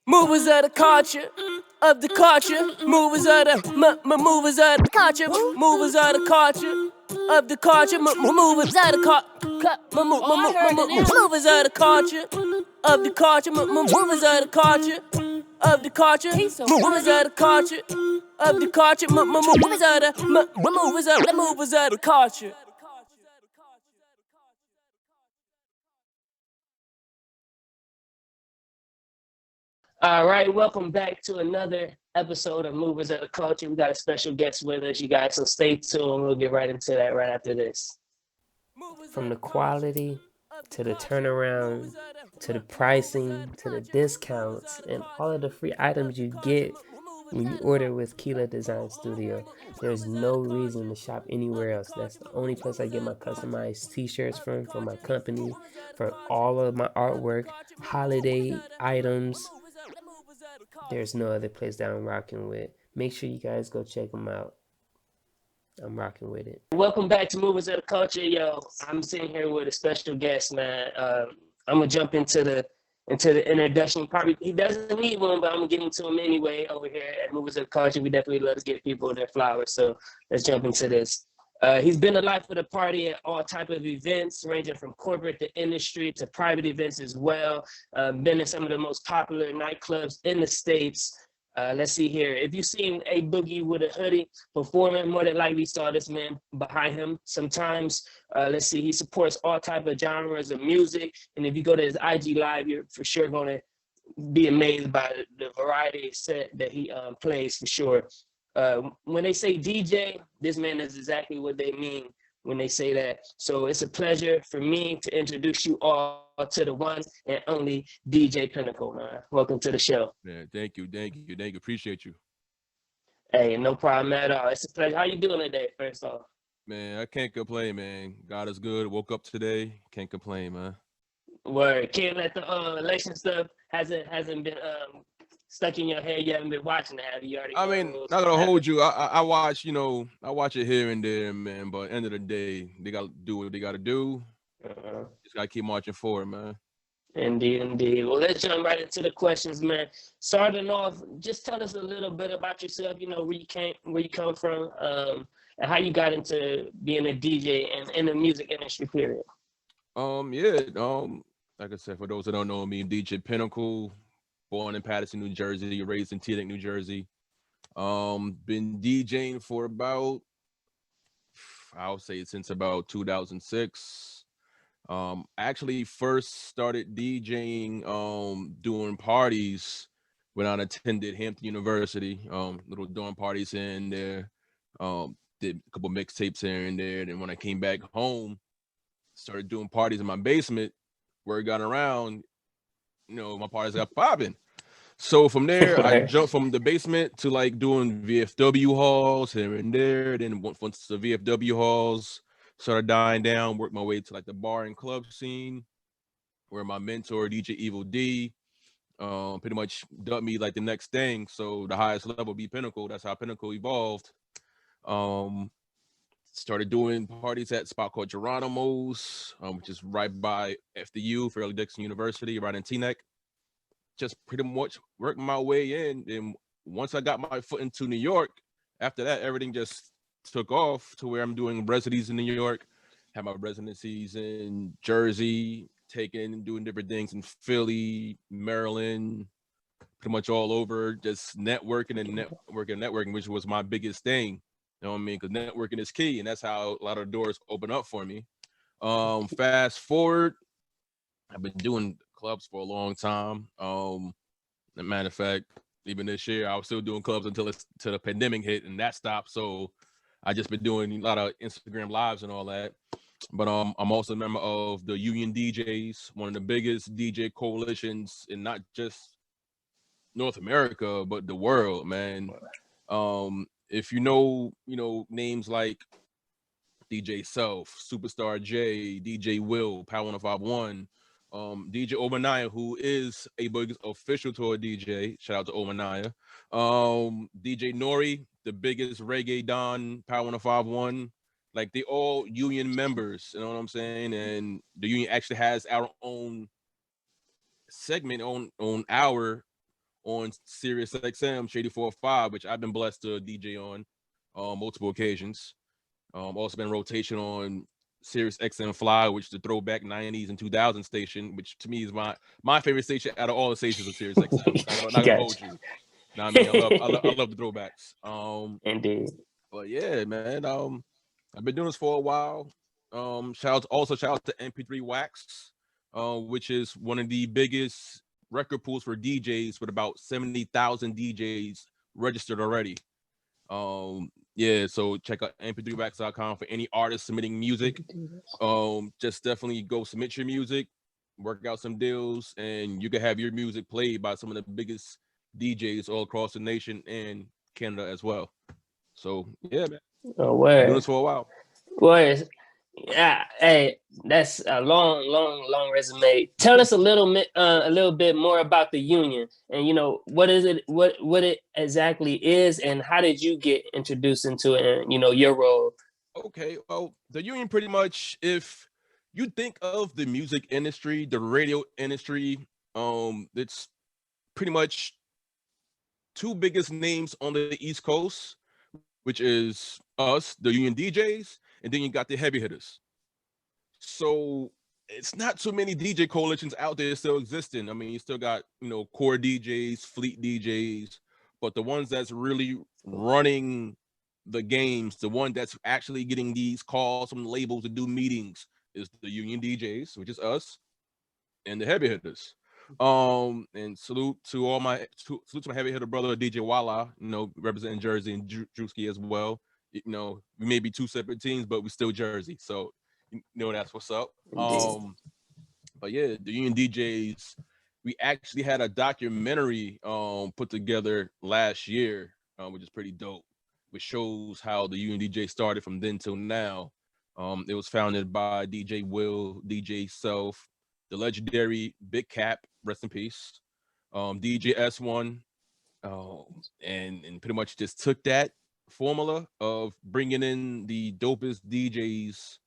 Movers of the culture, of the culture. Movers of the movers of the culture. Movers of the culture, of the culture. Movers of the culture. Movers of the culture, of the culture. Movers of the culture, of the culture. Movers of the culture, of the culture. Movers of the movers of the culture. All right, welcome back to another episode of Movers of the Culture. We got a special guest with us, you guys, so stay tuned. We'll get right into that right after this. From the quality to the turnaround to the pricing to the discounts and all of the free items you get when you order with Keela Design Studio, there's no reason to shop anywhere else. That's the only place I get my customized t-shirts from for my company, for all of my artwork, holiday items. There's no other place that I'm rocking with. Make sure you guys go check them out. I'm rocking with it. Welcome back to Movers of the Culture, yo. I'm sitting here with a special guest, man. I'm gonna jump into the introduction. Probably he doesn't need one, but I'm gonna give him to him anyway. Over here at Movers of the Culture, we definitely love to give people their flowers. So let's jump into this. He's been the life of the party at all type of events, ranging from corporate to industry to private events as well. Been in some of the most popular nightclubs in the States. Let's see here. If you've seen A Boogie with a hoodie performing, more than likely saw this man behind him. Sometimes, let's see, he supports all type of genres of music. And if you go to his IG Live, you're for sure going to be amazed by the variety set that he plays for sure. When they say DJ, this man is exactly what they mean when they say that. So it's a pleasure for me to introduce you all to the one and only DJ Pinnacle, man. Welcome to the show. Man, thank you. Appreciate you. Hey, no problem at all. It's a pleasure. How you doing today, first off? Man, I can't complain, man. God is good. Woke up today. Can't complain, man. Word. Can't let the election stuff hasn't been stuck in your head. You haven't been watching it, have you? Already I know mean, what's not gonna gonna happen? hold you. I watch, I watch it here and there, man. But end of the day, they gotta do what they gotta do. Uh-huh. Just gotta keep marching forward, man. Indeed, indeed. Well, let's jump right into the questions, man. Starting off, just tell us a little bit about yourself. You know, where you come from, and how you got into being a DJ and in the music industry. Period. Yeah. Like I said, for those that don't know me, DJ Pinnacle, born in Paterson, New Jersey, raised in Teaneck, New Jersey. Been DJing for about, I'll say since about 2006. Actually first started DJing doing parties when I attended Hampton University. Little dorm parties in there. Did a couple mixtapes here and there. Then when I came back home, started doing parties in my basement. Where it got around, my parties got popping. So from there, I jumped from the basement to like doing VFW halls here and there. Then once the VFW halls started dying down, worked my way to like the bar and club scene, where my mentor DJ Evil D pretty much dubbed me like the next thing. So the highest level be Pinnacle. That's how Pinnacle evolved. Um, Started doing parties at a spot called Geronimo's, which is right by FDU, Fairleigh Dixon University, right in Teaneck. Just pretty much worked my way in. And once I got my foot into New York, after that, everything just took off to where I'm doing residencies in New York, have my residencies in Jersey, taking and doing different things in Philly, Maryland, pretty much all over, just networking, which was my biggest thing. You know what I mean? Because networking is key, and that's how a lot of doors open up for me. Fast forward, I've been doing clubs for a long time. As a matter of fact, even this year, I was still doing clubs until the pandemic hit, and that stopped. So I just been doing a lot of Instagram lives and all that. But I'm also a member of the Union DJs, one of the biggest DJ coalitions in not just North America, but the world, man. If names like DJ Self, Superstar J, DJ Will, Power 1051, DJ Omanaya, who is a big official tour DJ. Shout out to Omanaya. DJ Nori, the biggest reggae don, Power 1051. Like they all union members, you know what I'm saying? And the union actually has our own segment on our on Sirius XM Shady 405, which I've been blessed to DJ on multiple occasions. Also been rotation on Sirius XM Fly, which is the throwback 90s and 2000s station, which to me is my favorite station out of all the stations of Sirius XM. Not gonna hold you. Know what I mean, I love the throwbacks. Indeed. But yeah, man. I've been doing this for a while. Shout out to MP3 Wax, which is one of the biggest record pools for DJs with about 70,000 DJs registered already. Yeah, so check out mp3wax.com for any artists submitting music. Just definitely go submit your music, work out some deals, and you can have your music played by some of the biggest DJs all across the nation and Canada as well. So yeah, man. Oh, Been doing this for a while. Well, yeah, hey, that's a long resume. Tell us a little bit more about the union, and what is it, what it exactly is, and how did you get introduced into it, and your role. Okay, well, the union pretty much, if you think of the music industry, the radio industry, it's pretty much two biggest names on the East Coast, which is us, the Union DJs, and then you got the heavy hitters. So it's not too many DJ coalitions out there still existing. I mean, you still got, core DJs, fleet DJs, but the ones that's really running the games, the one that's actually getting these calls from labels to do meetings is the Union DJs, which is us, and the heavy hitters. And salute to my heavy hitter brother DJ Walla, representing Jersey, and Drewski as well. We may be two separate teams, but we still Jersey, so that's what's up. But yeah, the Union DJs, we actually had a documentary put together last year, which is pretty dope, which shows how the Union DJ started from then till now. It was founded by DJ Will, DJ Self, the legendary Big Cap, rest in peace, DJ S1, and pretty much just took that formula of bringing in the dopest DJs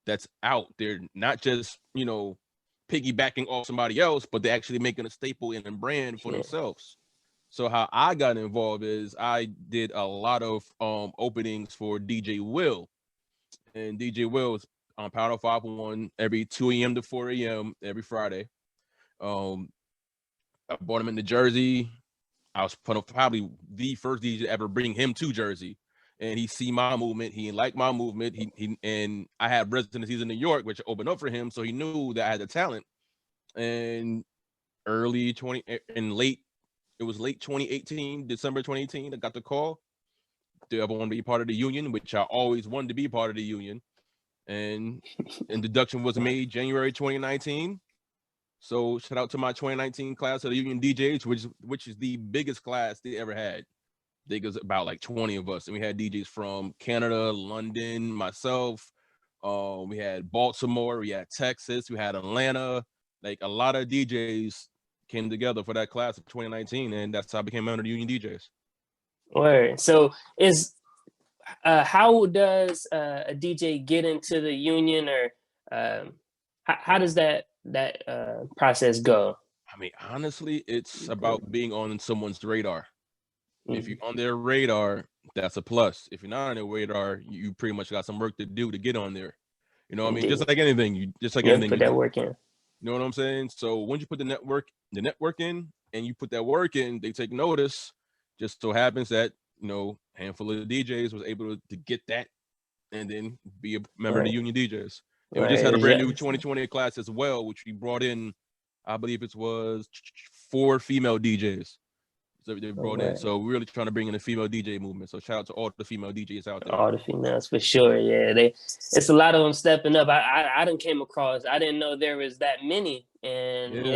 that's out there, not just piggybacking off somebody else, but they're actually making a staple in a brand for themselves. So how I got involved is I did a lot of openings for DJ Will, and DJ Will is on Power 501 every 2 a.m. to 4 a.m. every Friday. I brought him into Jersey. I was probably the first DJ to ever bring him to Jersey, and he see my movement. He liked my movement. He and I had residencies in New York, which opened up for him, so he knew that I had the talent. And late 2018, December 2018, I got the call. Do I want to be part of the union, which I always wanted to be part of the union. And introduction was made January 2019. So shout out to my 2019 class of the Union DJs, which is the biggest class they ever had. I think it was about like 20 of us, and we had DJs from Canada, London, myself. We had Baltimore, we had Texas, we had Atlanta. Like a lot of DJs came together for that class of 2019, and that's how I became under the Union DJs. Word. So how does a DJ get into the union, or how does that process go? I mean, honestly, it's about being on someone's radar. If you're on their radar, that's a plus. If you're not on their radar, you pretty much got some work to do to get on there. I mean, just like anything, put that work in. You know what I'm saying? So once you put the network in, and you put that work in, they take notice. Just so happens that handful of DJs was able to get that, and then be a member of the Union DJs. And we just had a brand new 2020 class as well, which we brought in. I believe it was 4 female DJs. So they brought in. So we're really trying to bring in the female DJ movement. So shout out to all the female DJs out there. All the females for sure. Yeah, it's a lot of them stepping up. I didn't came across. I didn't know there was that many. And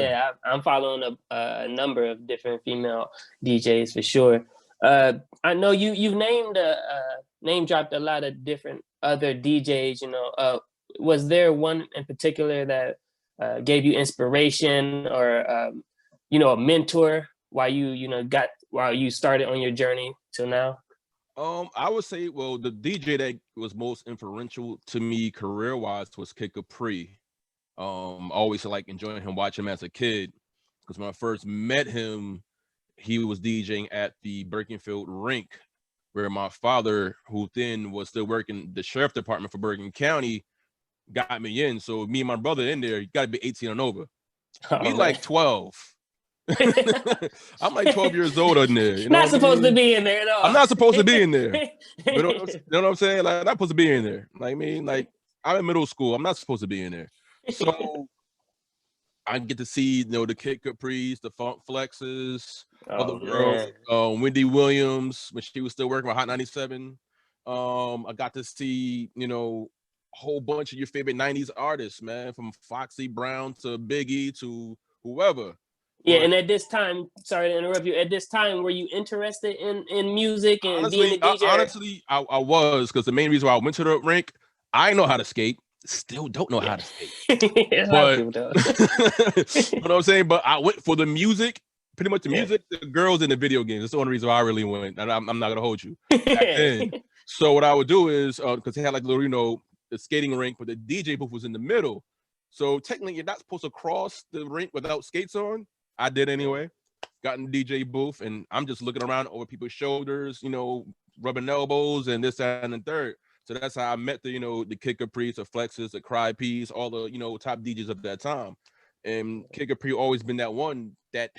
I'm following a number of different female DJs for sure. I know you've name dropped a lot of different other DJs. Was there one in particular that gave you inspiration, or a mentor while you started on your journey till now? I would say, well, the DJ that was most influential to me career-wise was Kid Capri. I always like enjoying him, watching him as a kid, because when I first met him, he was DJing at the Birkenfield rink where my father, who then was still working the sheriff department for Bergen County, got me in. So me and my brother in there, you got to be 18 and over. We like 12. I'm like 12 years old in there. You know not supposed to be in there at all. I'm not supposed to be in there. You know what I'm saying? Like, I'm not supposed to be in there. Like, like, I'm in middle school. I'm not supposed to be in there. So I get to see, the Kid Caprice, the Funk Flexes, other girls, Wendy Williams, when she was still working with Hot 97. I got to see, a whole bunch of your favorite 90s artists, man, from Foxy Brown to Biggie to whoever. Yeah, and at this time, sorry to interrupt you. At this time, were you interested in music and being a DJ? Honestly, I was, because the main reason why I went to the rink, I know how to skate. Still don't know how to skate. But you know what I'm saying? But I went for the music, pretty much the music, the girls, in the video games. That's the only reason why I really went. And I'm not gonna hold you. Back then. So what I would do is, because they had like little, the skating rink, but the DJ booth was in the middle. So technically, you're not supposed to cross the rink without skates on. I did anyway. Got in the DJ booth, and I'm just looking around over people's shoulders, rubbing elbows and this, that, and the third. So that's how I met the Kid Caprice, the Flexes, the Cry Peas, all the, top DJs of that time. And Kid Capri always been that one that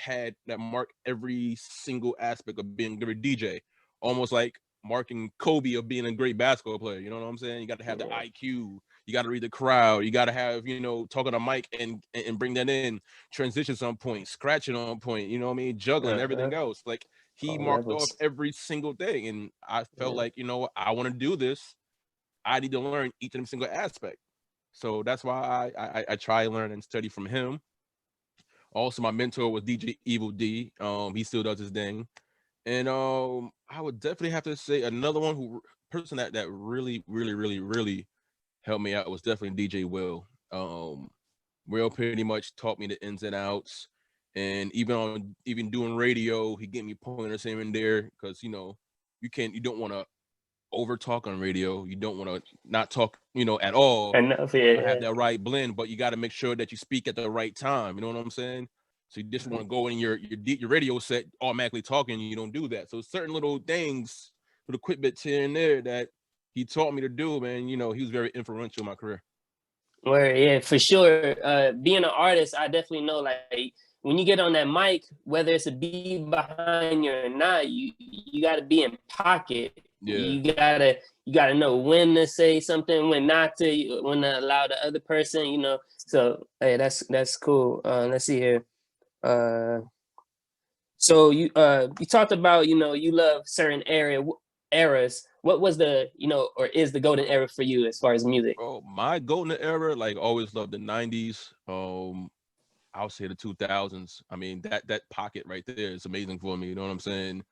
marked every single aspect of being a great DJ. Almost like marking Kobe of being a great basketball player. You know what I'm saying? You got to have the IQ. You got to read the crowd. You got to have, talking on mic and bring that in. Transitions on point, scratching on point. You know what I mean? Juggling, everything else. Like, he marked off every single thing. And I felt like, I want to do this. I need to learn each and every single aspect. So that's why I try and learn and study from him. Also, my mentor was DJ Evil D. He still does his thing. And I would definitely have to say another person that really, really, really, really helped me out was definitely DJ Will. Will pretty much taught me the ins and outs. And even doing radio, he gave me pointers here and there, because you don't want to over talk on radio. You don't want to not talk, at all. Enough, have that right blend, but you got to make sure that you speak at the right time. You know what I'm saying? So you just want to go in your radio set automatically talking. You don't do that. So certain little things, little quick bits here and there that he taught me to do, man. He was very influential in my career. Well, yeah, for sure. Being an artist, I definitely know, like, when you get on that mic, whether it's a beat behind you or not, you got to be in pocket. Yeah. You gotta know when to say something, when not to, when to allow the other person. So hey, that's cool. Let's see here. So you talked about you love certain eras. What was the or is the golden era for you as far as music? Oh, my golden era, like, always loved the 90s. I'll say the 2000s. I mean, that pocket right there is amazing for me. You know what I'm saying?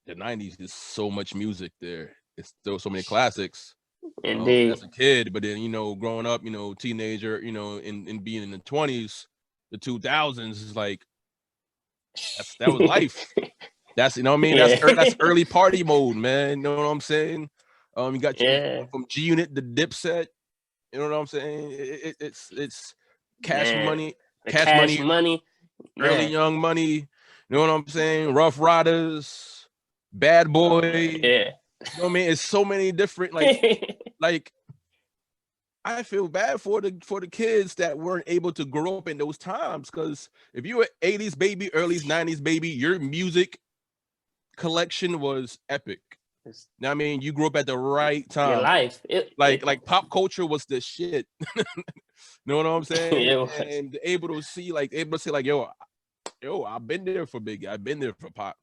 The 90s is so much music there. It's still so many classics. Indeed. As a kid, but then growing up, teenager, and being in the 20s, the 2000s is like that was life. That's what I mean. That's early party mode, man. You know what I'm saying? You got from G Unit to Dipset. You know what I'm saying? It's Cash Money, Cash Money, Early Young Money. You know what I'm saying? Rough Riders, Bad Boy. Yeah. You know what I mean? It's so many different like I feel bad for the kids that weren't able to grow up in those times, because if you were 80s baby, early 90s baby, your music collection was epic. Now, I mean, you grew up at the right time. Your life. Like pop culture was the shit. You know what I'm saying? And able to say like, yo, I've been there for Biggie. I've been there for Pop.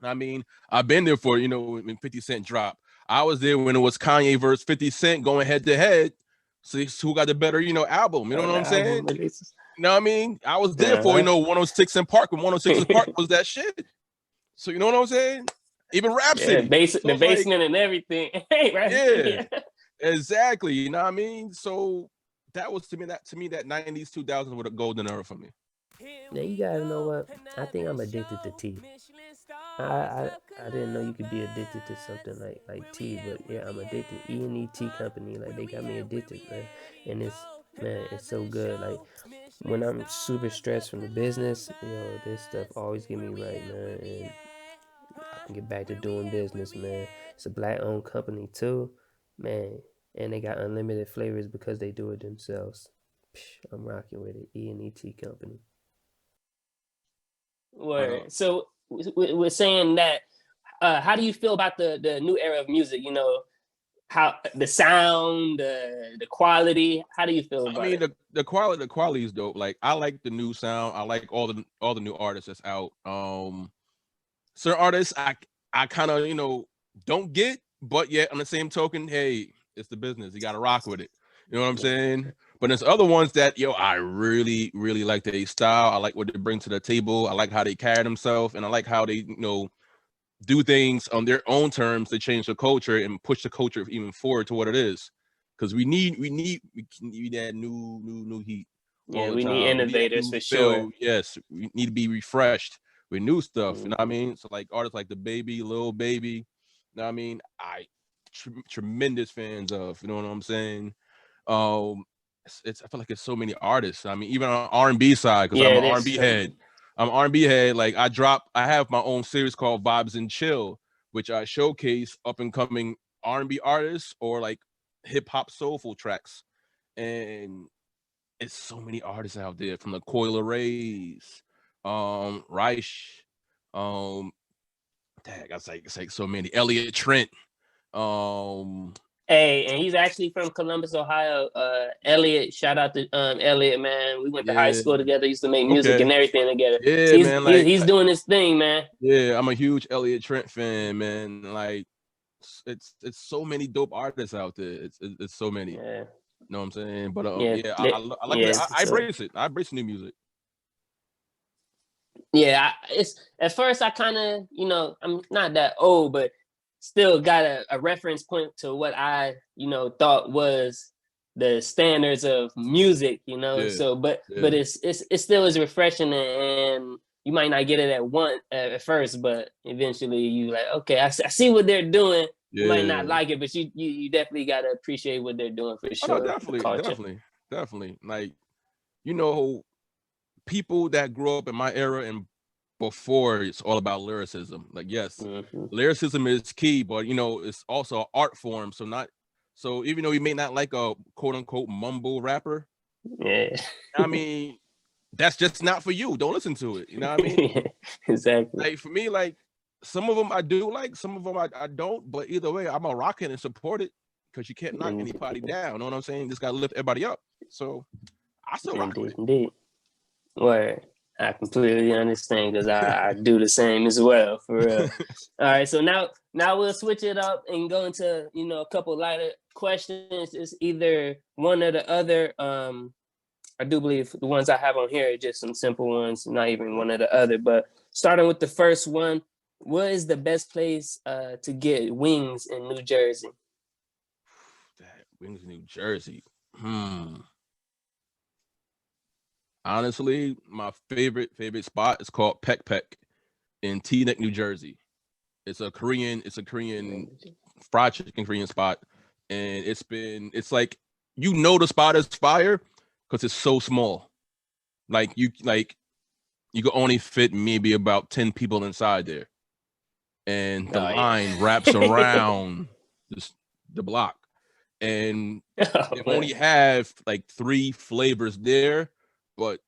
I mean, I've been there for, when 50 Cent dropped. I was there when it was Kanye versus 50 Cent going head to head. So who got the better, album? You know what I'm saying? You know what I mean? I was there for, 106 in Park, when 106 in Park was that shit. So you know what I'm saying? Even Rhapsody. The basement and everything. Yeah, exactly. You know what I mean? So that was to me that 90s, 2000s were the golden era for me. Yeah, you gotta know what? I think I'm addicted to tea. I didn't know you could be addicted to something like tea, but yeah, I'm addicted. E&E Tea Company, like, they got me addicted, man. And it's so good. Like, When I'm super stressed from the business, this stuff always get me right, man. And I can get back to doing business, man. It's a black-owned company too, man. And they got unlimited flavors because they do it themselves. I'm rocking with it. E&ET company. Word. So we're saying that. How do you feel about the new era of music? How the sound, the quality. How do you feel about it? The quality is dope. Like, I like the new sound. I like all the new artists that's out. Certain artists I kind of don't get, but yet on the same token, hey, it's the business. You got to rock with it. You know what I'm saying? But there's other ones that I really really like their style. I like what they bring to the table. I like how they carry themselves, and I like how they do things on their own terms to change the culture and push the culture even forward to what it is. Because we need that new heat. Yeah, we need innovators for sure. Yes, we need to be refreshed with new stuff. You know what I mean? So like artists like the Baby, Lil Baby, you know what I mean? Tremendous fans of. You know what I'm saying? I feel like it's so many artists. I mean, even on R&B side, because I'm an R&B head. I'm an R&B head. Like I have my own series called Vibes and Chill, which I showcase up and coming R&B artists or like hip hop soulful tracks. And it's so many artists out there, from the Coil Rays, Reich, it's like so many. Elliot Trent. Hey, and he's actually from Columbus, Ohio. Elliot, shout out to Elliot, man. We went to high school together, used to make music and everything together. Yeah, man. Like, he's doing his thing, man. Yeah, I'm a huge Elliot Trent fan, man. Like, it's so many dope artists out there. It's so many. Yeah. You know what I'm saying? But I like it. I embrace it. I embrace new music. Yeah, it's at first I kind of, I'm not that old, but still got a reference point to what I, thought was the standards of music, So, but it still is refreshing, and you might not get it at first, but eventually you like, okay, I see what they're doing. You might not like it, but you definitely got to appreciate what they're doing for sure. Oh, definitely. Like, people that grew up in my era and before, it's all about lyricism. Like, yes, lyricism is key, but it's also an art form. So even though you may not like a quote unquote mumble rapper, I mean, that's just not for you. Don't listen to it. You know what I mean? Exactly. Like, for me, like, some of them I do like, some of them I don't. But either way, I'm a rock it and support it, because you can't knock anybody down. You know what I'm saying? Just gotta lift everybody up. So I still rock with it. Indeed. Word. I completely understand, because I do the same as well, for real. All right, so now we'll switch it up and go into a couple lighter questions. It's either one or the other. I do believe the ones I have on here are just some simple ones, not even one or the other. But starting with the first one, what is the best place to get wings in New Jersey? Wings in New Jersey. Honestly, my favorite spot is called Peck Peck in Teaneck, New Jersey. It's a Korean fried chicken Korean spot, and it's like, the spot is fire because it's so small. Like, you could only fit maybe about 10 people inside there, and the line wraps around the block, and they only have like 3 flavors there. But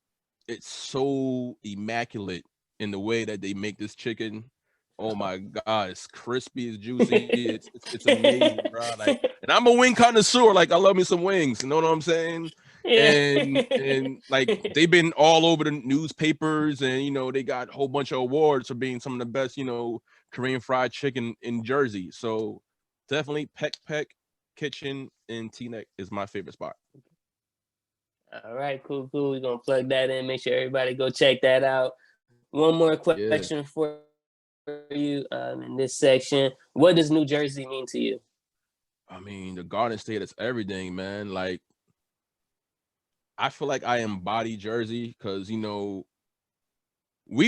it's so immaculate in the way that they make this chicken. Oh my God, it's crispy, it's juicy, it's amazing, bro. Like, and I'm a wing connoisseur. Like, I love me some wings. You know what I'm saying? Yeah. And like, they've been all over the newspapers, and they got a whole bunch of awards for being some of the best, Korean fried chicken in Jersey. So definitely Peck Peck Kitchen in Teaneck is my favorite spot. All right, cool. We're going to plug that in. Make sure everybody go check that out. One more question for you in this section. What does New Jersey mean to you? I mean, the Garden State is everything, man. Like, I feel like I embody Jersey because, we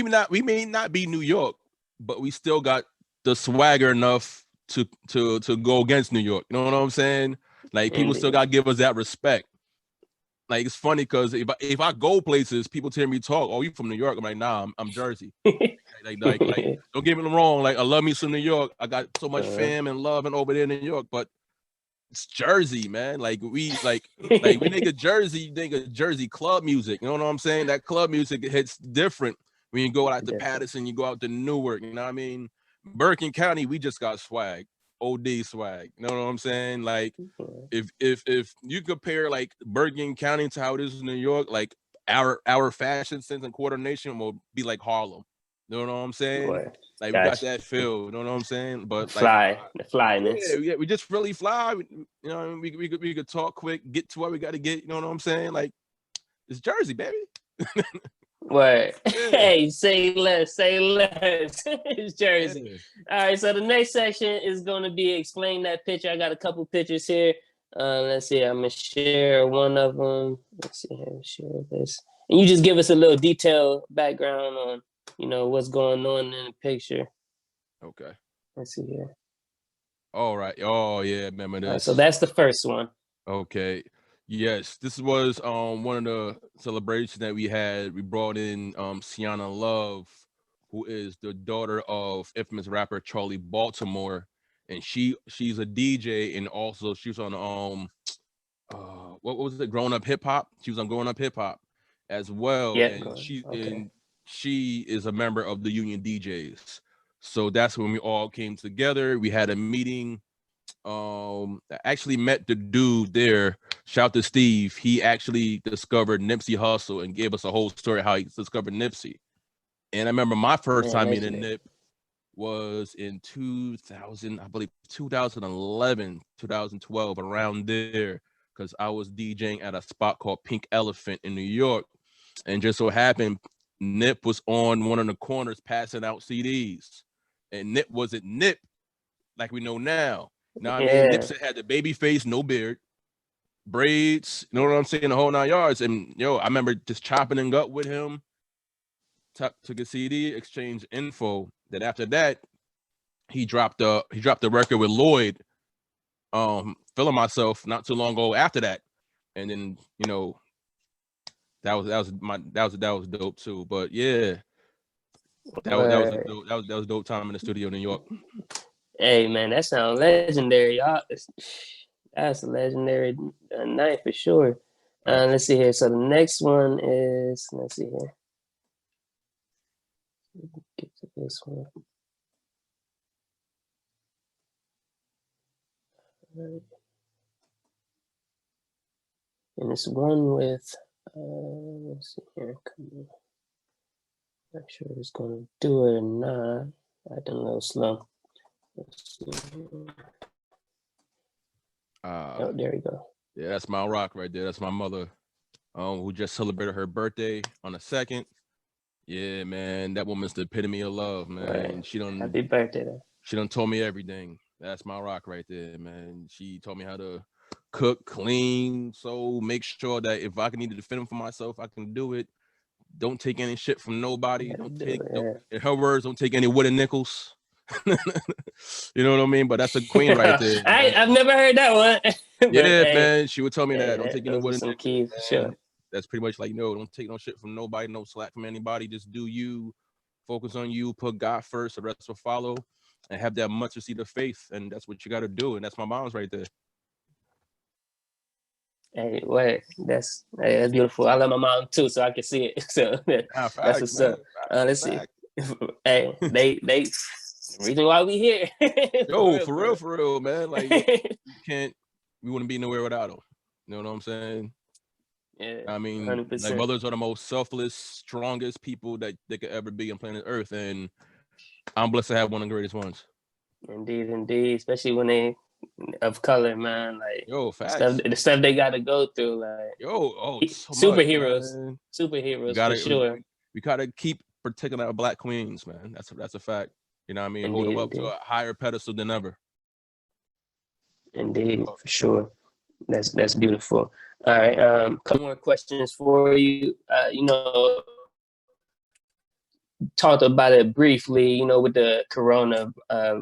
may not be New York, but we still got the swagger enough to go against New York. You know what I'm saying? Like, people still got to give us that respect. like it's funny because if I go places, people hear me talk. Oh, you from New York? I'm like, nah, I'm Jersey. like don't get me wrong. Like I love me some New York. I got so much fam and love and over there in New York, but it's Jersey, man. Like we think of Jersey, you think of Jersey club music. You know what I'm saying? That club music hits different when you go out to Patterson, you go out to Newark. You know what I mean? Bergen County, we just got swag, OD swag. You know what I'm saying? Like if you compare like Bergen County to how it is in New York, like our fashion sense and coordination will be like Harlem. You know what I'm saying? Like we got that feel, you know what I'm saying? But like the flyness. Yeah, we just really fly. You know, we could talk quick, get to what we got to get. You know what I'm saying? Like it's Jersey, baby. Word. Yeah. Hey, say less. It's Jersey. Yeah. All right, so the next section is going to be explain that picture. I got a couple pictures here. Let's see. I'm gonna share one of them. Let's see. Share this, and you just give us a little detailed background on, what's going on in the picture. Okay. Let's see here. All right. Oh yeah, remember this. Right, so that's the first one. Okay. Yes, this was one of the celebrations that we had. We brought in Sienna Love, who is the daughter of infamous rapper Charlie Baltimore, and she's a DJ, and also she was on what was it, Growing Up Hip Hop? She was on Growing Up Hip Hop as well. Yeah, and she is a member of the Union DJs. So that's when we all came together. We had a meeting. I actually met the dude there. Shout to Steve. He actually discovered Nipsey Hussle and gave us a whole story how he discovered Nipsey. And I remember my first time meeting Nip was in 2000, I believe 2011, 2012, around there, because I was DJing at a spot called Pink Elephant in New York. And just so happened, Nip was on one of the corners passing out CDs. And Nip wasn't Nip like we know now. Now, I mean, Nipsey had the baby face, no beard, braids, you know what I'm saying, the whole 9 yards. And I remember just chopping and gut with him, took a CD, exchanged info. Then after that, he dropped the record with Lloyd, Feeling Myself, not too long ago after that. And then, that was dope too. But yeah, that was a dope time in the studio in New York. Hey man, that sounds legendary, y'all. That's a legendary night for sure. Let's see here. So the next one is, let's see here. Get to this one. Right. And it's one with, let's see here. Come on. Not sure if it's gonna do it or not. I done a little slow. Oh, there we go. Yeah, that's my rock right there. That's my mother, who just celebrated her birthday on the 2nd. Yeah, man, that woman's the epitome of love, man. Right. She done happy birthday. She done told me everything. That's my rock right there, man. She told me how to cook, clean, so make sure that if I need to defend for myself, I can do it. Don't take any shit from nobody. In her words, don't take any wooden nickels. You know what I mean? But that's a queen right there. I've never heard that one. Yeah, man. She would tell me that. Don't take any wooden nickels. Keys, sure. That's pretty much like, don't take no shit from nobody, no slack from anybody. Just do you, focus on you, put God first, the rest will follow, and have that much seed of faith. And that's what you got to do. And that's my mom's right there. Hey, wait, that's beautiful. I love my mom too, so I can see it. So that's what's up. Let's see. Hey, they reason why we here. For real, man. Like we wouldn't be nowhere without them. You know what I'm saying? Yeah. I mean, 100%. Like mothers are the most selfless, strongest people that they could ever be on planet Earth, and I'm blessed to have one of the greatest ones. Indeed, especially when they of color, man. Like facts. The stuff they got to go through, like so superheroes, for sure. We gotta keep protecting our Black queens, man. That's a fact. You know what I mean? Hold them up to a higher pedestal than ever. Indeed, for sure. That's beautiful. All right, couple more questions for you. Talked about it briefly, with the corona,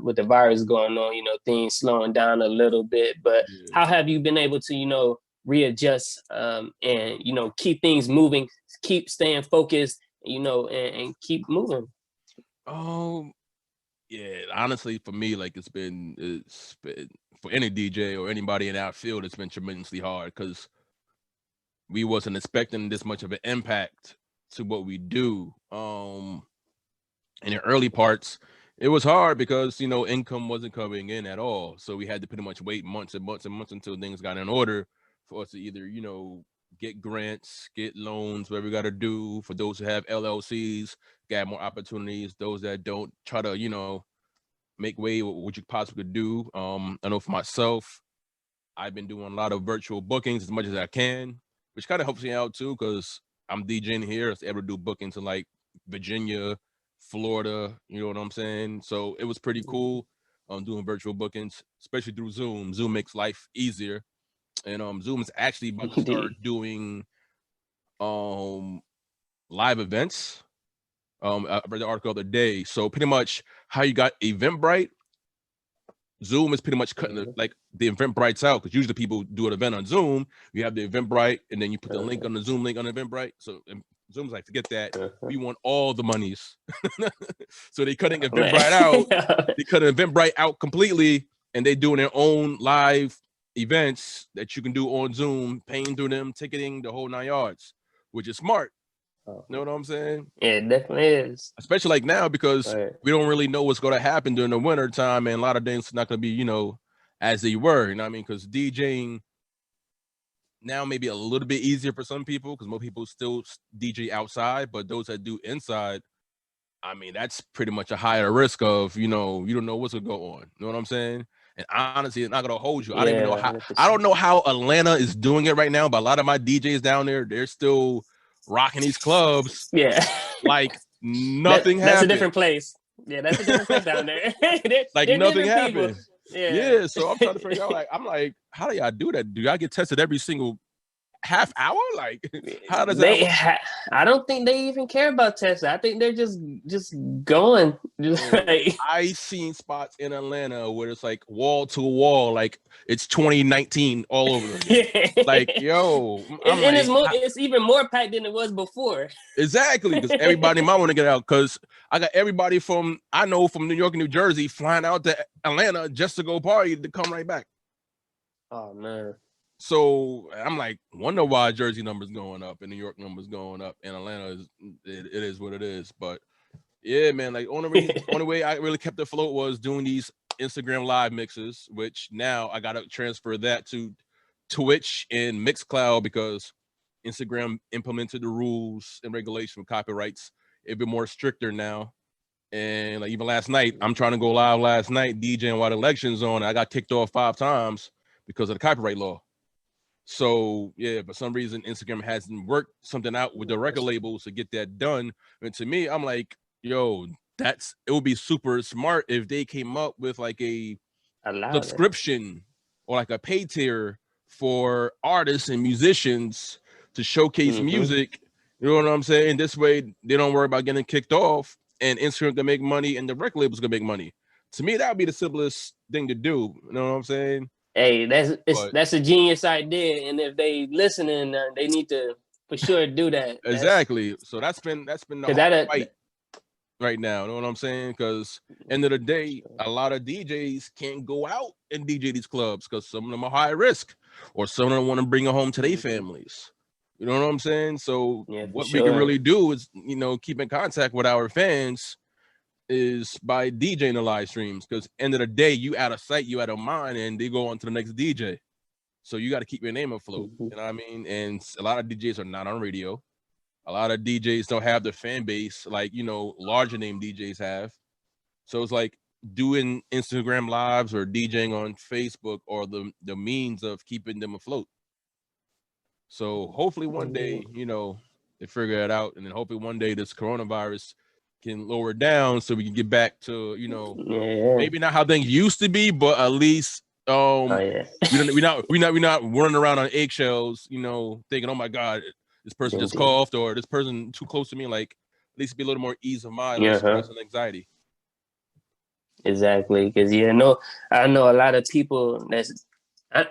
with the virus going on, things slowing down a little bit, but how have you been able to, readjust and keep things moving, keep staying focused, and keep moving? Yeah, honestly, for me, like it's been for any DJ or anybody in our field, it's been tremendously hard because we wasn't expecting this much of an impact to what we do. In the early parts, it was hard because income wasn't coming in at all, so we had to pretty much wait months and months and months until things got in order for us to either get grants, get loans, whatever we got to do. For those who have LLCs, got more opportunities. Those that don't, try to make way with what you possibly could do. I know for myself, I've been doing a lot of virtual bookings as much as I can, which kind of helps me out too, because I'm DJing here. I was able to do bookings in like Virginia, Florida, you know what I'm saying? So it was pretty cool doing virtual bookings, especially through Zoom. Zoom makes life easier. And Zoom is actually about to start doing live events. I read the article the other day. So pretty much how you got Eventbrite, Zoom is pretty much cutting the Eventbrite's out, because usually people do an event on Zoom. You have the Eventbrite, and then you put the link on the Zoom link on Eventbrite. So Zoom's like, forget that. We want all the monies. So they cutting Eventbrite out. They cut Eventbrite out completely, and they doing their own live events that you can do on Zoom, paying through them, ticketing, the whole 9 yards, which is smart. You know what I'm saying? Yeah, it definitely is. Especially like now, because we don't really know what's going to happen during the winter time, and a lot of things are not going to be, as they were. You know what I mean? Because DJing now may be a little bit easier for some people, because most people still DJ outside, but those that do inside, I mean, that's pretty much a higher risk of, you don't know what's going to go on. You know what I'm saying? And honestly, it's not going to hold you. I don't even know how. 100%. I don't know how Atlanta is doing it right now, but a lot of my DJs down there, they're still rocking these clubs. Yeah. Like nothing happened. That's a different place. Yeah, that's a different place down there. They're nothing happened. Yeah. So I'm trying to figure out, how do y'all do that? Do y'all get tested every single half hour? Like, how does that work? I don't think they even care about testing. I think they're just going. I seen spots in Atlanta where it's like wall to wall, like it's 2019 all over again. Like, yo, it's even more packed than it was before. Exactly, because everybody might want to get out, because I got everybody from New York and New Jersey flying out to Atlanta just to go party to come right back. Oh man. So I'm like, wonder why Jersey numbers going up and New York numbers going up, and Atlanta it is what it is. But yeah, man, like only way I really kept afloat was doing these Instagram live mixes, which now I gotta transfer that to Twitch and Mixcloud, because Instagram implemented the rules and regulation with copyrights a bit more stricter now. And like even last night, I'm trying to go live last night DJing while the election's on. I got kicked off 5 times because of the copyright law. So yeah, for some reason Instagram hasn't worked something out with the record labels to get that done. And to me, I'm like, yo, it would be super smart if they came up with like a subscription or like a pay tier for artists and musicians to showcase music. You know what I'm saying? This way they don't worry about getting kicked off, and Instagram can make money and the record labels can make money. To me, that would be the simplest thing to do. You know what I'm saying? Hey, that's a genius idea, and if they listening, they need to for sure do that. Exactly. So that's been the hard fight right now. You know what I'm saying? Because end of the day, a lot of DJs can't go out and DJ these clubs because some of them are high risk, or some of them want to bring it home to their families. You know what I'm saying? So what we can really do is, keep in contact with our fans is by DJing the live streams, because end of the day, you out of sight, you out of mind, and they go on to the next DJ. So you got to keep your name afloat. You know what I mean? And a lot of DJs are not on radio. A lot of DJs don't have the fan base like, larger name DJs have. So it's like doing Instagram lives or DJing on Facebook or the means of keeping them afloat. So hopefully one day, they figure it out, and then hopefully one day this coronavirus can lower down so we can get back to, maybe not how things used to be, but at least we're not running around on eggshells, thinking, oh my God, this person just coughed, or this person too close to me. Like, at least be a little more ease of mind, less stress and anxiety. Exactly, because I know a lot of people that's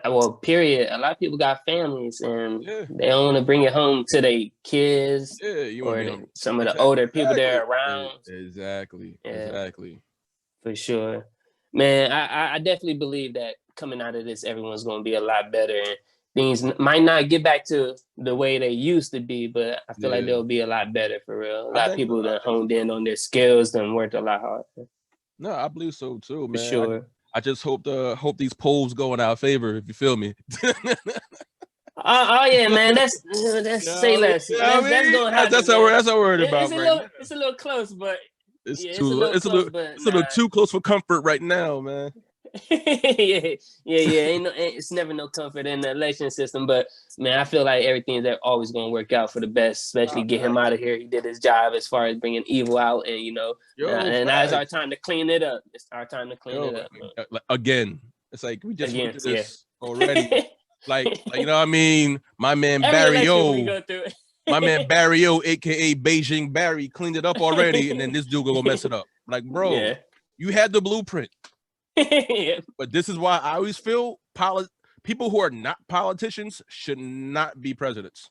Well, period. A lot of people got families, and Yeah, they don't want to bring it home to their kids yeah. You want to or be on some of the older people exactly, they're around. exactly, Yeah, exactly. for sure. Man, I definitely believe that coming out of this, everyone's going to be a lot better, and things might not get back to the way they used to be, but I feel like Yeah, they'll be a lot better for real. A I lot of think so. people I that think honed so. in on their skills and worked a lot harder. No, I believe so too, For man. sure. I just hope these polls go in our favor. If you feel me. Oh yeah, man. That's say Yeah, less. That's gonna happen, that's man. that's our word about right now. It's a little close, but It's yeah, too but it's a little nah. too close for comfort right now, man. Yeah. It's never no comfort in the election system, but man, I feel like everything's always gonna work out for the best. Especially get him out of here. He did his job as far as bringing evil out, and Yo, and now it's our facts. time to clean it up. It's our time to clean Yo, it up, man. like, again, it's like we just went Again, through yeah. this already. Like you know what I mean? My man Every Barry election we O, go through. my man Barry O, aka Beijing Barry, cleaned it up already, and then this dude gonna mess it up. Like, bro, Yeah. you had the blueprint. Yeah. But this is why I always feel people who are not politicians should not be presidents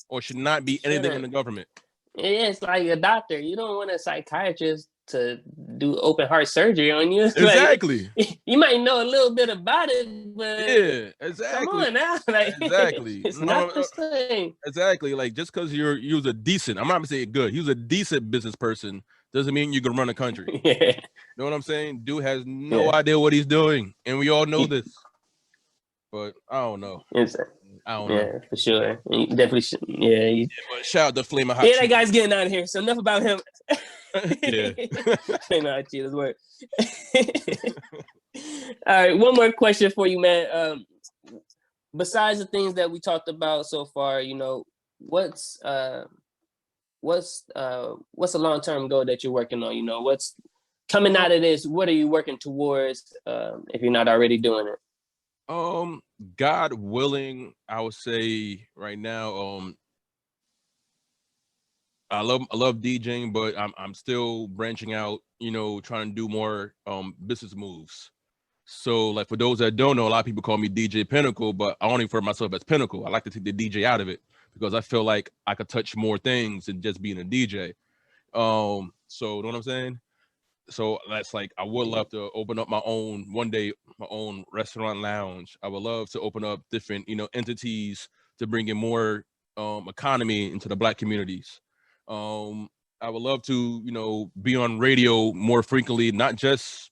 or should not be anything in the government. Yeah, it's like a doctor. You don't want a psychiatrist to do open heart surgery on you. Exactly. Like, you might know a little bit about it, but Yeah, come exactly. on now. Like, Exactly. it's not No, the same. exactly. Like just because you was a decent, I'm not gonna say good. He was a decent business person doesn't mean you can run a country. Yeah. You know what I'm saying? Dude has no idea what he's doing, and we all know this. But I don't know. I don't know. For sure. You definitely should. Yeah. But shout out to Flame of Hot Yeah, that Cheese. guy's getting out of here. So enough about him. Yeah. Flame of Hot Cheese work. All right, one more question for you, man. Besides the things that we talked about so far, what's a long-term goal that you're working on? What's coming out of this? What are you working towards? If you're not already doing it. God willing, I would say right now, I love DJing, but I'm still branching out, trying to do more business moves. So like for those that don't know, a lot of people call me DJ Pinnacle, but I only refer myself as Pinnacle. I like to take the DJ out of it because I feel like I could touch more things than just being a DJ. So you know what I'm saying? So that's like I would love to open up my own restaurant lounge. I would love to open up different, entities to bring in more economy into the Black communities. I would love to, be on radio more frequently, not just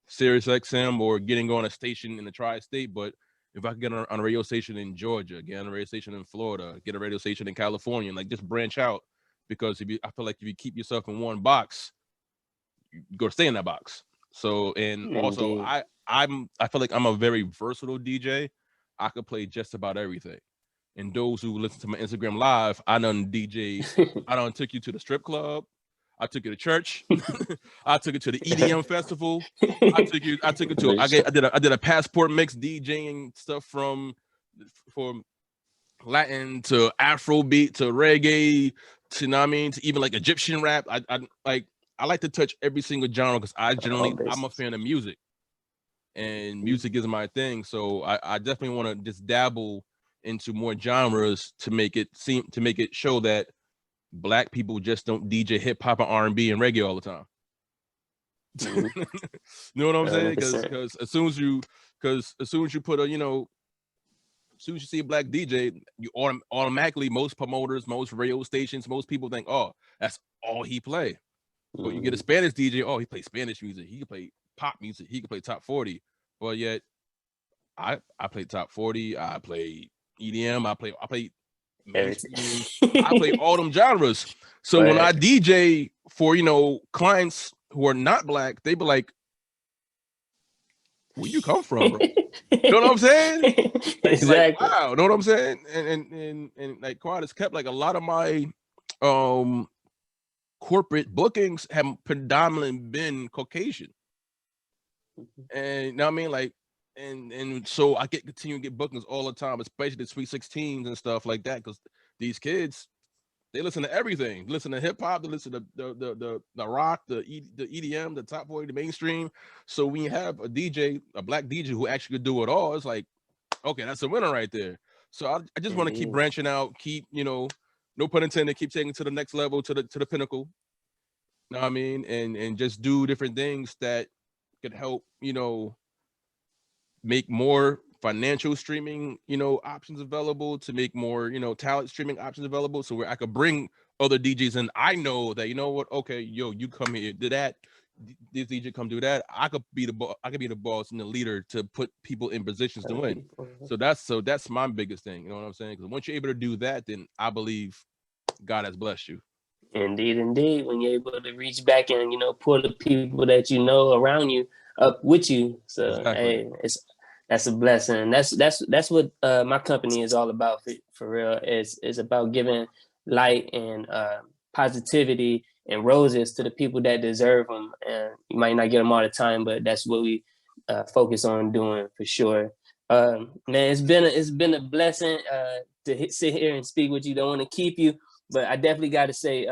Sirius XM or getting on a station in the tri-state, but if I could get on a radio station in Georgia, get on a radio station in Florida, get a radio station in California, and like just branch out, because I feel like if you keep yourself in one box, you go stay in that box. So and also I feel like I'm a very versatile DJ. I could play just about everything. And those who listen to my Instagram live, I done DJ. I done took you to the strip club. I took you to church. I took it to the EDM festival. I took it to. I did a passport mix DJing stuff from Latin to Afrobeat to reggae to, you know what I mean, to even like Egyptian rap. I like to touch every single genre because I'm a fan of music, and music is my thing. So I definitely want to just dabble into more genres to make it show that Black people just don't DJ hip hop and R&B and reggae all the time. You know what I'm saying? Because as soon as you put as soon as you see a Black DJ, you automatically, most promoters, most radio stations, most people think, oh, that's all he play. But you get a Spanish DJ, oh, he plays Spanish music. He can play pop music. He can play top 40. But yet, I play top 40. I play EDM. I play mainstream. I play all them genres. So when I DJ for clients who are not Black, they be like, "Where you come from, bro?" You know what I'm saying? Exactly. Like, wow, you know what I'm saying? And like Quad has kept like a lot of my corporate bookings have predominantly been Caucasian. And you know what I mean? Like, and so I continue to get bookings all the time, especially the Sweet 16s and stuff like that, because these kids, they listen to everything. They listen to hip hop, they listen to the rock, the EDM, the top 40, the mainstream. So when you have a Black DJ who actually could do it all, it's like, Okay, that's a winner right there. So I just want to keep Indeed. branching out, keep, no pun intended, keep taking it to the next level, to the pinnacle. You know what I mean? And just do different things that could help, make more financial streaming, options available, to make more, talent streaming options available, so where I could bring other DJs in. I know that, you know what, okay, yo, you come here, do that. This DJ come do that. I could be the boss and the leader to put people in positions to win. So that's my biggest thing. You know what I'm saying? Because once you're able to do that, then I believe God has blessed you. Indeed. When you're able to reach back and pull the people that you know around you up with you, so Exactly. hey, that's a blessing. That's what my company is all about, for real. It's about giving light and positivity and roses to the people that deserve them. And you might not get them all the time, but that's what we focus on doing for sure. Man, it's been a blessing to sit here and speak with you. Don't want to keep you, but I definitely got to say,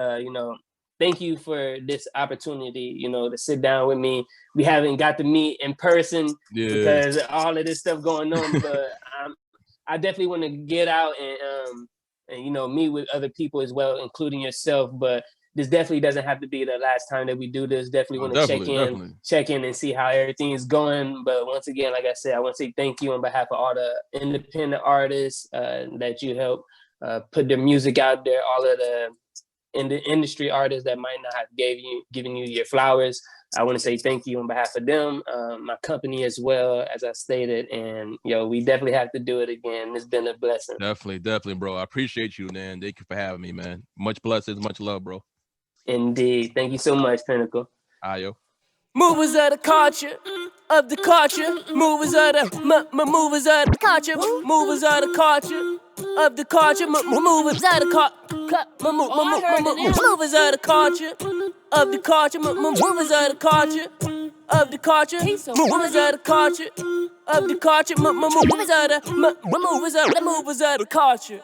thank you for this opportunity, to sit down with me. We haven't got to meet in person because of all of this stuff going on, but I definitely want to get out and meet with other people as well, including yourself. But this definitely doesn't have to be the last time that we do this. Definitely want to check in and see how everything is going. But once again, like I said, I want to say thank you on behalf of all the independent artists that you help put their music out there, all of the industry artists that might not have given you your flowers. I want to say thank you on behalf of them, my company as well, as I stated. And we definitely have to do it again. It's been a blessing. Definitely, bro. I appreciate you, man. Thank you for having me, man. Much blessings, much love, bro. Indeed. Thank you so much, Pinnacle. Ayo. Movers of the culture, of the culture. Movers of the movers of the culture. Movers of the culture, of the culture. Movers of the culture. Movers of the culture, of the culture. Movers of the culture, of the culture. Movers of the culture, of the culture. Movers of the culture.